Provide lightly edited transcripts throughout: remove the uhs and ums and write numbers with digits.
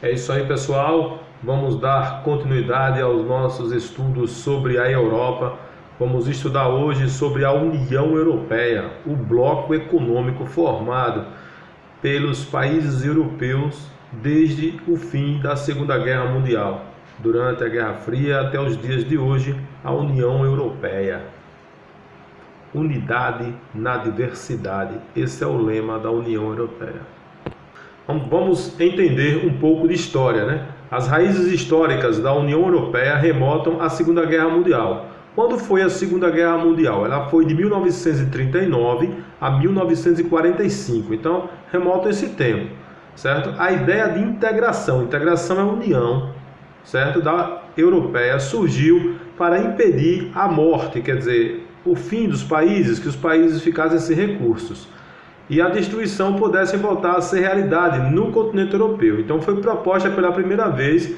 É isso aí, pessoal. Vamos dar continuidade aos nossos estudos sobre a Europa. Vamos estudar hoje sobre a União Europeia, o bloco econômico formado pelos países europeus desde o fim da Segunda Guerra Mundial, durante a Guerra Fria até os dias de hoje, a União Europeia. Unidade na diversidade. Esse é o lema da União Europeia. Vamos entender um pouco de história, né? As raízes históricas da União Europeia remontam à Segunda Guerra Mundial. Quando foi a Segunda Guerra Mundial? Ela foi de 1939 a 1945, então remonta esse tempo, certo? A ideia de integração é união, certo? Da europeia surgiu para impedir a morte, quer dizer, o fim dos países, que os países ficassem sem recursos e a destruição pudesse voltar a ser realidade no continente europeu. Então foi proposta pela primeira vez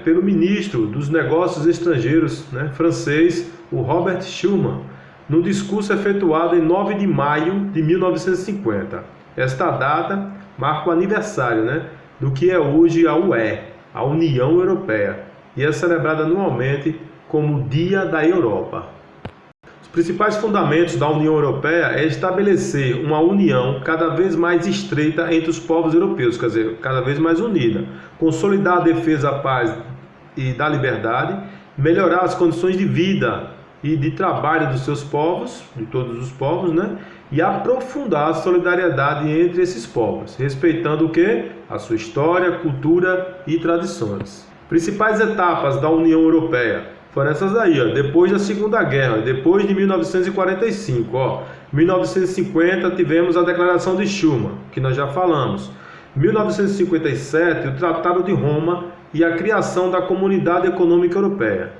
pelo ministro dos Negócios Estrangeiros, né, francês, o Robert Schuman, no discurso efetuado em 9 de maio de 1950. Esta data marca o aniversário, né, do que é hoje a UE, a União Europeia, e é celebrada anualmente como Dia da Europa. Os principais fundamentos da União Europeia é estabelecer uma união cada vez mais estreita entre os povos europeus, quer dizer, cada vez mais unida, consolidar a defesa da paz e da liberdade, melhorar as condições de vida e de trabalho dos seus povos, de todos os povos, né? E aprofundar a solidariedade entre esses povos, respeitando o quê? A sua história, cultura e tradições. Principais etapas da União Europeia foram essas aí, ó, depois da Segunda Guerra, depois de 1945, ó, 1950 tivemos a Declaração de Schuman, que nós já falamos. 1957, o Tratado de Roma e a criação da Comunidade Econômica Europeia.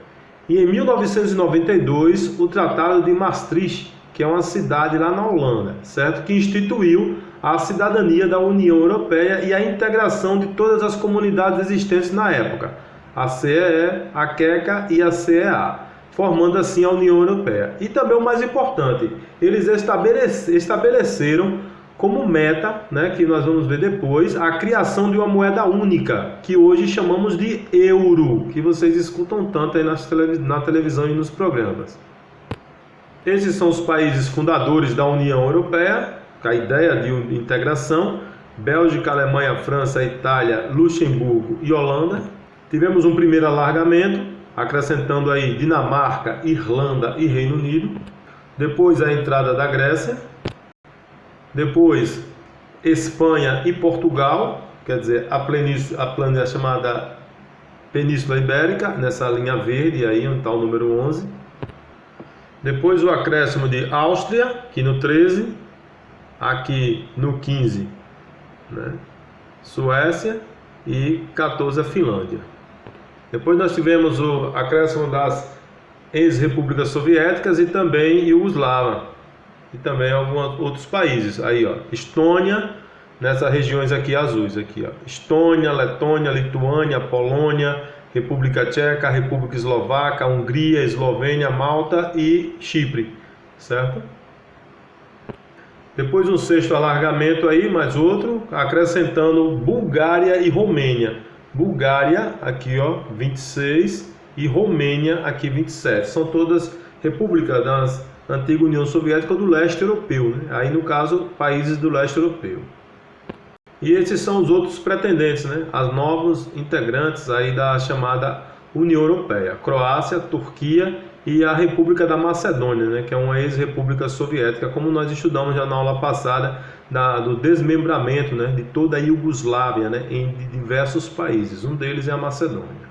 E em 1992, o Tratado de Maastricht, que é uma cidade lá na Holanda, certo? Que instituiu a cidadania da União Europeia e a integração de todas as comunidades existentes na época, a CEE, a QECA e a CEA, formando assim a União Europeia. E também o mais importante, eles estabeleceram como meta, né, que nós vamos ver depois, a criação de uma moeda única, que hoje chamamos de euro, que vocês escutam tanto aí na televisão e nos programas. Esses são os países fundadores da União Europeia, com a ideia de integração: Bélgica, Alemanha, França, Itália, Luxemburgo e Holanda. Tivemos um primeiro alargamento, acrescentando aí Dinamarca, Irlanda e Reino Unido. Depois a entrada da Grécia. Depois Espanha e Portugal, quer dizer, a chamada Península Ibérica, nessa linha verde aí, onde está o número 11. Depois o acréscimo de Áustria, aqui no 13, aqui no 15, né? Suécia e 14 a Finlândia. Depois nós tivemos o acréscimo das ex-repúblicas soviéticas e também Iugoslávia, e também alguns outros países. Aí, ó, Estônia, nessas regiões aqui azuis, aqui, ó, Estônia, Letônia, Lituânia, Polônia, República Tcheca, República Eslovaca, Hungria, Eslovênia, Malta e Chipre, certo? Depois um sexto alargamento aí, mais outro, acrescentando Bulgária e Romênia. Bulgária, aqui ó, 26, e Romênia, aqui 27. São todas repúblicas da antiga União Soviética do leste europeu, né? Aí no caso, países do leste europeu. E esses são os outros pretendentes, né? As novos integrantes aí da chamada União Europeia: Croácia, Turquia e a República da Macedônia, né? Que é uma ex-república soviética, como nós estudamos já na aula passada, do desmembramento, né, de toda a Iugoslávia, né, em diversos países. Um deles é a Macedônia.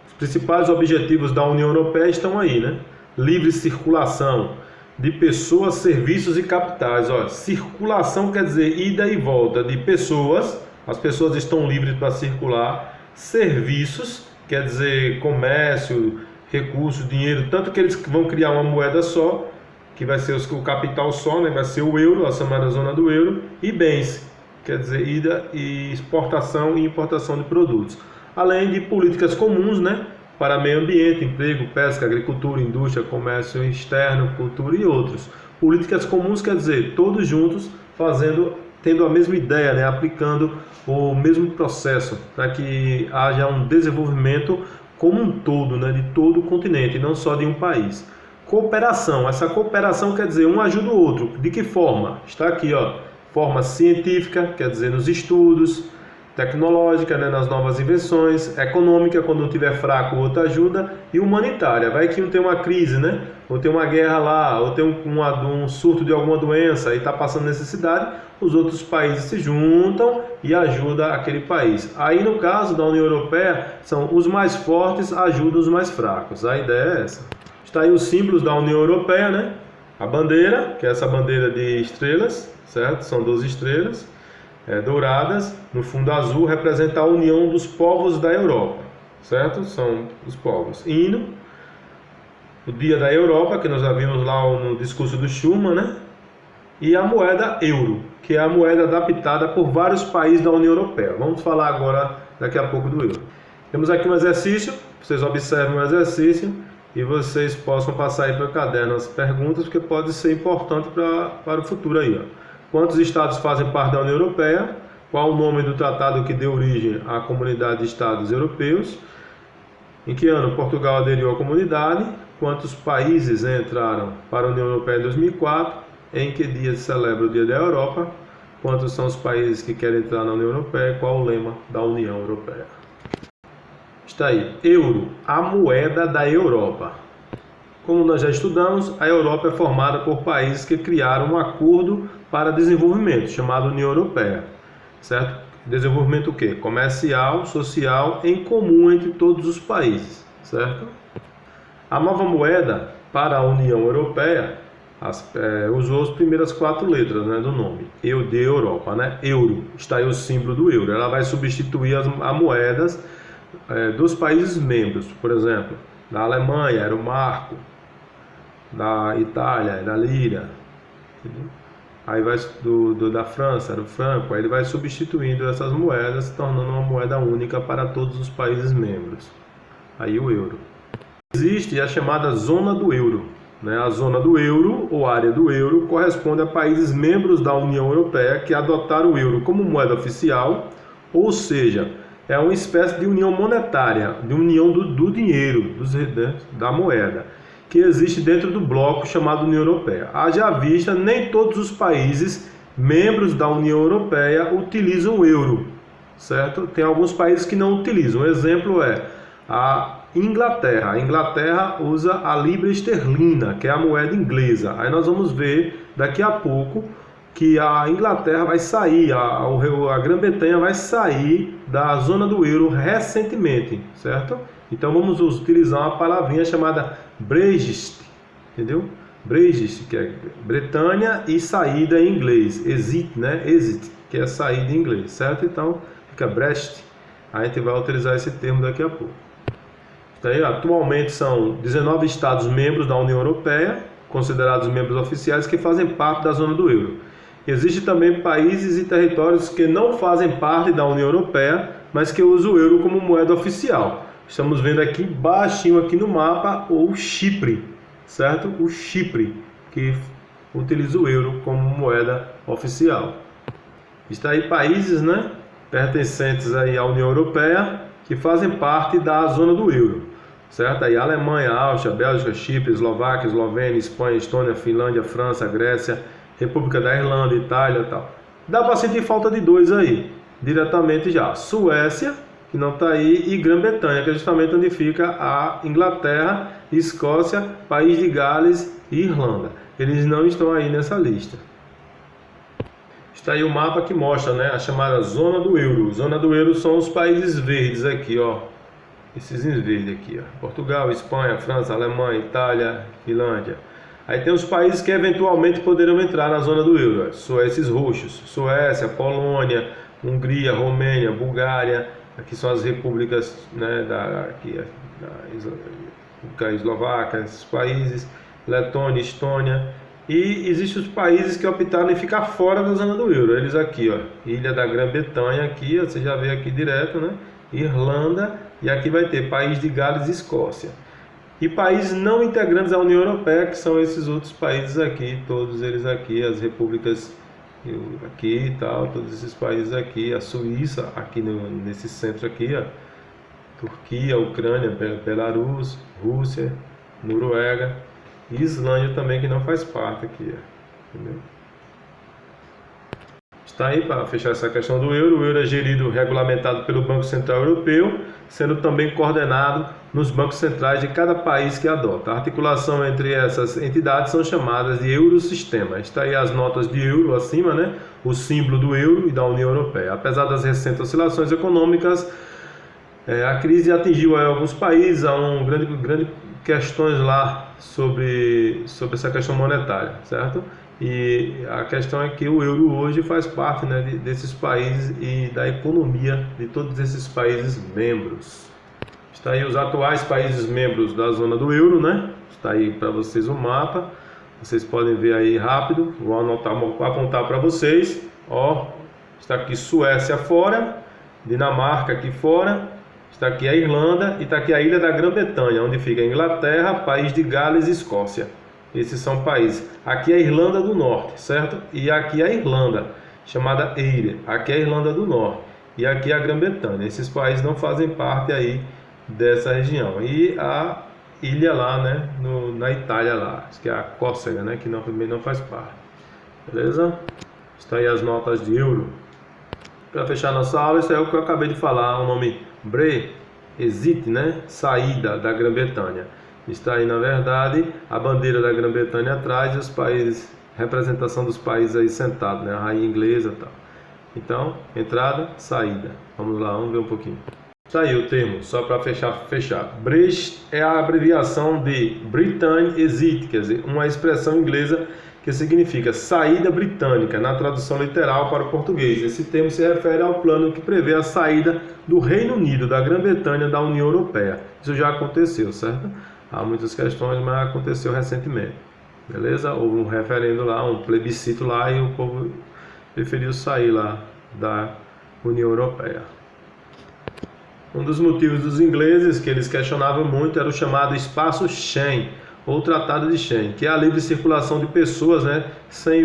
Os principais objetivos da União Europeia estão aí, né? Livre circulação de pessoas, serviços e capitais. Ó, circulação quer dizer ida e volta de pessoas, as pessoas estão livres para circular. Serviços quer dizer comércio, recursos, dinheiro, tanto que eles vão criar uma moeda só, que vai ser o capital só, né? Vai ser o euro, a chamada zona do euro, e bens, quer dizer, ida e exportação e importação de produtos. Além de políticas comuns, né? Para meio ambiente, emprego, pesca, agricultura, indústria, comércio externo, cultura e outros. Políticas comuns quer dizer todos juntos fazendo tendo a mesma ideia, né, aplicando o mesmo processo para que haja um desenvolvimento como um todo, né, de todo o continente, não só de um país. Cooperação, essa cooperação quer dizer um ajuda o outro. De que forma? Está aqui, ó, forma científica, quer dizer nos estudos, tecnológica, né, nas novas invenções, econômica, quando um tiver fraco o outro ajuda, e humanitária, vai que um tem uma crise, né, ou tem uma guerra lá, ou tem um surto de alguma doença e está passando necessidade, os outros países se juntam e ajudam aquele país. Aí no caso da União Europeia, são os mais fortes ajudam os mais fracos, a ideia é essa. Está aí os símbolos da União Europeia, né, a bandeira, que é essa bandeira de estrelas, certo, são 12 estrelas, douradas, no fundo azul, representa a união dos povos da Europa, certo? São os povos. Hino, o Dia da Europa, que nós já vimos lá no discurso do Schuman, né? E a moeda euro, que é a moeda adaptada por vários países da União Europeia. Vamos falar agora, daqui a pouco, do euro. Temos aqui um exercício, vocês observem o exercício e vocês possam passar aí para o caderno as perguntas, porque pode ser importante para o futuro aí, ó. Quantos estados fazem parte da União Europeia? Qual o nome do tratado que deu origem à Comunidade de Estados Europeus? Em que ano Portugal aderiu à comunidade? Quantos países entraram para a União Europeia em 2004? Em que dia se celebra o Dia da Europa? Quantos são os países que querem entrar na União Europeia? Qual o lema da União Europeia? Está aí, euro, a moeda da Europa. Como nós já estudamos, a Europa é formada por países que criaram um acordo para desenvolvimento, chamado União Europeia, certo? Desenvolvimento o quê? Comercial, social, em comum entre todos os países, certo? A nova moeda para a União Europeia usou as primeiras 4 letras, né, do nome, EU de Europa, né? Euro, está aí o símbolo do euro. Ela vai substituir as moedas dos países membros, por exemplo, da Alemanha era o marco, da Itália era a lira, entendeu? Aí vai da França era o franco, aí ele vai substituindo essas moedas, tornando uma moeda única para todos os países membros. Aí o euro. Existe a chamada zona do euro, né? A zona do euro ou área do euro corresponde a países membros da União Europeia que adotaram o euro como moeda oficial, ou seja, é uma espécie de união monetária, de união do dinheiro, da moeda, que existe dentro do bloco chamado União Europeia. Haja vista, nem todos os países membros da União Europeia utilizam o euro, certo? Tem alguns países que não utilizam. Um exemplo é a Inglaterra. A Inglaterra usa a libra esterlina, que é a moeda inglesa. Aí nós vamos ver daqui a pouco que a Inglaterra vai sair, a Grã-Bretanha vai sair da zona do euro recentemente, certo? Então vamos utilizar uma palavrinha chamada Brexit, entendeu? Brexit, que é Bretanha, e saída em inglês, exit, né? Exit, que é saída em inglês, certo? Então fica Brexit. A gente vai utilizar esse termo daqui a pouco. Então, atualmente são 19 estados membros da União Europeia, considerados membros oficiais, que fazem parte da zona do euro. Existem também países e territórios que não fazem parte da União Europeia, mas que usam o euro como moeda oficial. Estamos vendo aqui baixinho aqui no mapa o Chipre, certo? O Chipre, que utiliza o euro como moeda oficial. Está aí países, né, pertencentes aí à União Europeia que fazem parte da zona do euro, certo? Aí Alemanha, Áustria, Bélgica, Chipre, Eslováquia, Eslovênia, Espanha, Estônia, Finlândia, França, Grécia, República da Irlanda, Itália e tal. Dá para sentir falta de 2 aí, diretamente já. Suécia, que não está aí, e Grã-Bretanha, que é justamente onde fica a Inglaterra, Escócia, País de Gales e Irlanda. Eles não estão aí nessa lista. Está aí o mapa que mostra, né, a chamada zona do euro. Zona do euro são os países verdes aqui, ó. Esses em verde aqui, ó. Portugal, Espanha, França, Alemanha, Itália, Finlândia. Aí tem os países que eventualmente poderão entrar na zona do euro. São esses roxos: Suécia, Polônia, Hungria, Romênia, Bulgária. Aqui são as repúblicas, né, da Eslováquia, esses países, Letônia, Estônia. E existem os países que optaram em ficar fora da zona do euro. Eles aqui, ó, Ilha da Grã-Bretanha, aqui, ó, você já vê aqui direto, né? Irlanda, e aqui vai ter País de Gales e Escócia. E países não integrantes à União Europeia, que são esses outros países aqui, todos eles aqui, as repúblicas aqui e tal, todos esses países aqui, a Suíça, aqui nesse centro aqui, ó, Turquia, Ucrânia, Belarus, Rússia, Noruega e Islândia também, que não faz parte aqui, ó, entendeu? Está aí para fechar essa questão do euro. O euro é gerido, regulamentado pelo Banco Central Europeu, sendo também coordenado nos bancos centrais de cada país que adota. A articulação entre essas entidades são chamadas de eurosistema. Está aí as notas de euro acima, né? O símbolo do euro e da União Europeia. Apesar das recentes oscilações econômicas, a crise atingiu alguns países, há grande questões lá sobre essa questão monetária, certo? E a questão é que o euro hoje faz parte, né, desses países e da economia de todos esses países membros. Está aí os atuais países membros da zona do euro, né? Está aí para vocês o mapa. Vocês podem ver aí rápido. Vou apontar para vocês. Ó, está aqui Suécia fora, Dinamarca aqui fora, está aqui a Irlanda e está aqui a Ilha da Grã-Bretanha, onde fica a Inglaterra, País de Gales e Escócia. Esses são países. Aqui é a Irlanda do Norte, certo? E aqui é a Irlanda, chamada Eire. Aqui é a Irlanda do Norte. E aqui é a Grã-Bretanha. Esses países não fazem parte aí dessa região. E a ilha lá, né? Na Itália lá, que é a Córcega, né? Que também não faz parte. Beleza? Está aí as notas de euro. Para fechar nossa aula, isso é o que eu acabei de falar. O nome Brexit, né? Saída da Grã-Bretanha. Está aí, na verdade, a bandeira da Grã-Bretanha atrás e os países, representação dos países aí sentados, né? A rainha inglesa e tal. Então, entrada, saída. Vamos lá, vamos ver um pouquinho. Está aí o termo, só para fechar. Brexit é a abreviação de Britain Exit, quer dizer, uma expressão inglesa que significa saída britânica, na tradução literal para o português. Esse termo se refere ao plano que prevê a saída do Reino Unido, da Grã-Bretanha, da União Europeia. Isso já aconteceu, certo? Há muitas questões, mas aconteceu recentemente. Beleza? Houve um referendo lá, um plebiscito lá e o povo preferiu sair lá da União Europeia. Um dos motivos dos ingleses que eles questionavam muito era o chamado espaço Schengen, ou Tratado de Schengen, que é a livre circulação de pessoas, né, sem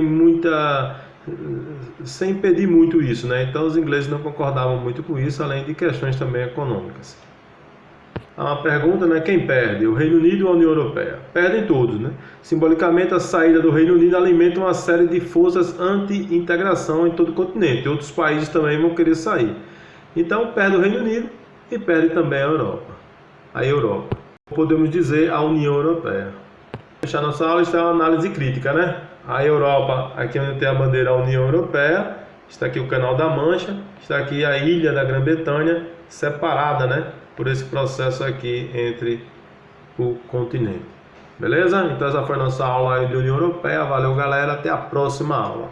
impedir muito isso, né? Então os ingleses não concordavam muito com isso, além de questões também econômicas. Há uma pergunta, né? Quem perde? O Reino Unido ou a União Europeia? Perdem todos, né? Simbolicamente, a saída do Reino Unido alimenta uma série de forças anti-integração em todo o continente. Outros países também vão querer sair. Então, perde o Reino Unido e perde também a Europa. A Europa. Podemos dizer a União Europeia. Para fechar nossa aula, está uma análise crítica, né? A Europa, aqui onde tem a bandeira União Europeia, está aqui o Canal da Mancha, está aqui a Ilha da Grã-Bretanha, separada, né, por esse processo aqui entre o continente. Beleza? Então essa foi a nossa aula aí de União Europeia. Valeu, galera. Até a próxima aula.